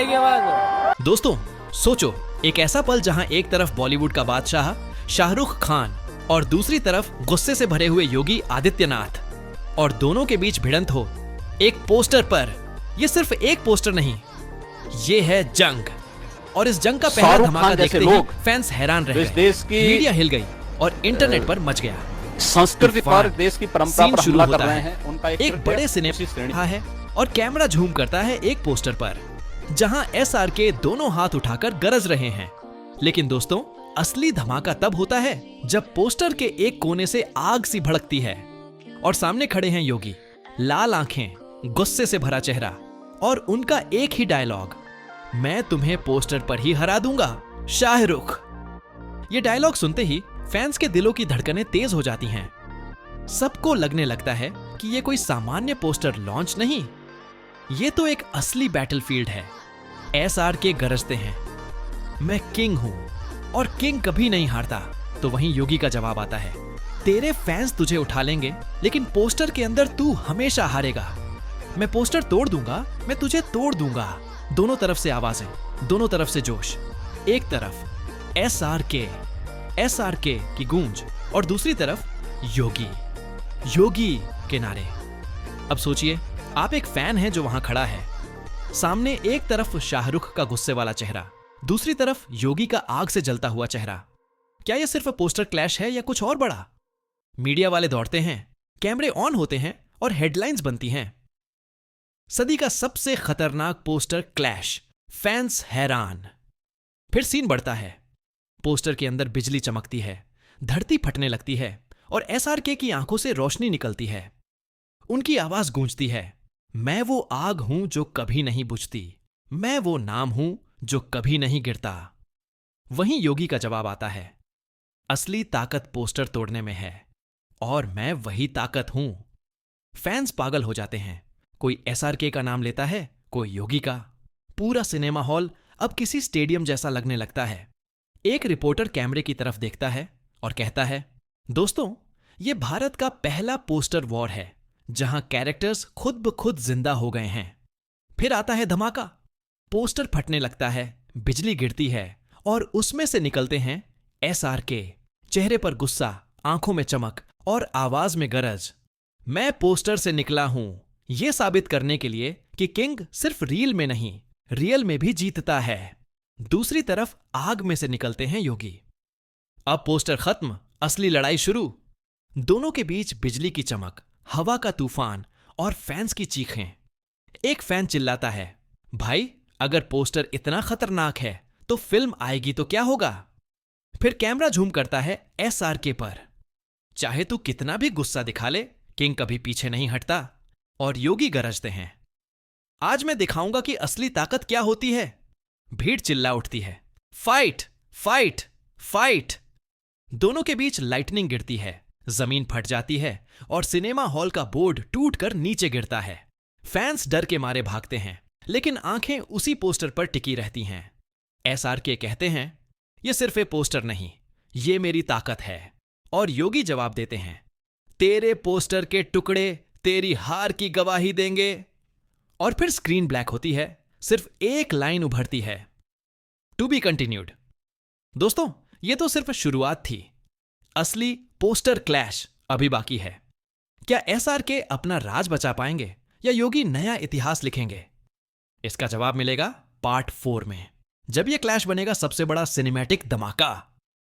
आएगी आवाज। दोस्तों सोचो, एक ऐसा पल जहां एक तरफ बॉलीवुड का बादशाह शाहरुख खान और दूसरी तरफ गुस्से से भरे हुए योगी आदित्यनाथ, और दोनों के बीच भिड़ंत हो एक पोस्टर पर। यह सिर्फ एक पोस्टर नहीं, ये है जंग। और इस जंग का पहला धमाका देखते ही फैंस हैरान रह गए, मीडिया हिल गई और इंटरनेट पर मच गया। संस्कृति पर, देश की परंपरा पर हमला कर रहे हैं। उनका एक बड़े सिनेमा है और कैमरा झूम करता है एक पोस्टर पर, जहां SRK दोनों हाथ उठाकर गरज रहे हैं। लेकिन दोस्तों, असली धमाका तब होता है जब पोस्टर के एक कोने से आग सी भड़कती है और सामने खड़े हैं योगी, लाल आंखें, गुस्से से भरा चेहरा और उनका एक ही डायलॉग, मैं तुम्हें पोस्टर पर ही हरा दूंगा शाहरुख। ये डायलॉग सुनते ही फैंस के दिलों की धड़कनें तेज हो जाती हैं। सबको लगने लगता है कि ये कोई सामान्य पोस्टर लॉन्च नहीं, ये तो एक असली बैटलफील्ड है। SRK गरजते हैं, मैं किंग हूं और किंग कभी नहीं हारता। तो वहीं योगी का जवाब आता है, तेरे फैंस तुझे उठा लेंगे लेकिन पोस्टर के अंदर तू हमेशा हारेगा। मैं पोस्टर तोड़ दूंगा, मैं तुझे तोड़ दूंगा। दोनों तरफ से आवाजें, दोनों तरफ से जोश। एक तरफ SRK की गूंज और दूसरी तरफ योगी के नारे। अब सोचिए, आप एक फैन हैं जो वहां खड़ा है। सामने एक तरफ शाहरुख का गुस्से वाला चेहरा, दूसरी तरफ योगी का आग से जलता हुआ चेहरा। क्या यह सिर्फ पोस्टर क्लैश है या कुछ और बड़ा? मीडिया वाले दौड़ते हैं, कैमरे ऑन होते हैं और हेडलाइंस बनती हैं, सदी का सबसे खतरनाक पोस्टर क्लैश, फैंस हैरान। फिर सीन बढ़ता है, पोस्टर के अंदर बिजली चमकती है, धरती फटने लगती है और SRK की आंखों से रोशनी निकलती है। उनकी आवाज गूंजती है, मैं वो आग हूं जो कभी नहीं बुझती, मैं वो नाम हूं जो कभी नहीं गिरता। वहीं योगी का जवाब आता है, असली ताकत पोस्टर तोड़ने में है और मैं वही ताकत हूं। फैंस पागल हो जाते हैं, कोई SRK का नाम लेता है, कोई योगी का। पूरा सिनेमा हॉल अब किसी स्टेडियम जैसा लगने लगता है। एक रिपोर्टर कैमरे की तरफ देखता है और कहता है, दोस्तों, यह भारत का पहला पोस्टर वॉर है जहां कैरेक्टर्स खुद ब खुद जिंदा हो गए हैं। फिर आता है धमाका, पोस्टर फटने लगता है, बिजली गिरती है और उसमें से निकलते हैं SRK, चेहरे पर गुस्सा, आंखों में चमक और आवाज में गरज। मैं पोस्टर से निकला हूं यह साबित करने के लिए कि किंग सिर्फ रील में नहीं, रियल में भी जीतता है। दूसरी तरफ आग में से निकलते हैं योगी। अब पोस्टर खत्म, असली लड़ाई शुरू। दोनों के बीच बिजली की चमक, हवा का तूफान और फैंस की चीखें। एक फैन चिल्लाता है, भाई अगर पोस्टर इतना खतरनाक है तो फिल्म आएगी तो क्या होगा? फिर कैमरा झूम करता है SRK पर। चाहे तू कितना भी गुस्सा दिखा ले, किंग कभी पीछे नहीं हटता। और योगी गरजते हैं, आज मैं दिखाऊंगा कि असली ताकत क्या होती है। भीड़ चिल्ला उठती है, फाइट फाइट फाइट। दोनों के बीच लाइटनिंग गिरती है, जमीन फट जाती है और सिनेमा हॉल का बोर्ड टूटकर नीचे गिरता है। फैंस डर के मारे भागते हैं, लेकिन आंखें उसी पोस्टर पर टिकी रहती हैं। SRK कहते हैं, यह सिर्फ एक पोस्टर नहीं, ये मेरी ताकत है। और योगी जवाब देते हैं, तेरे पोस्टर के टुकड़े तेरी हार की गवाही देंगे। और फिर स्क्रीन ब्लैक होती है, सिर्फ एक लाइन उभरती है, टू बी कंटिन्यूड। दोस्तों, यह तो सिर्फ शुरुआत थी, असली पोस्टर क्लैश अभी बाकी है। क्या SRK अपना राज बचा पाएंगे या योगी नया इतिहास लिखेंगे? इसका जवाब मिलेगा पार्ट 4 में, जब यह क्लैश बनेगा सबसे बड़ा सिनेमैटिक धमाका।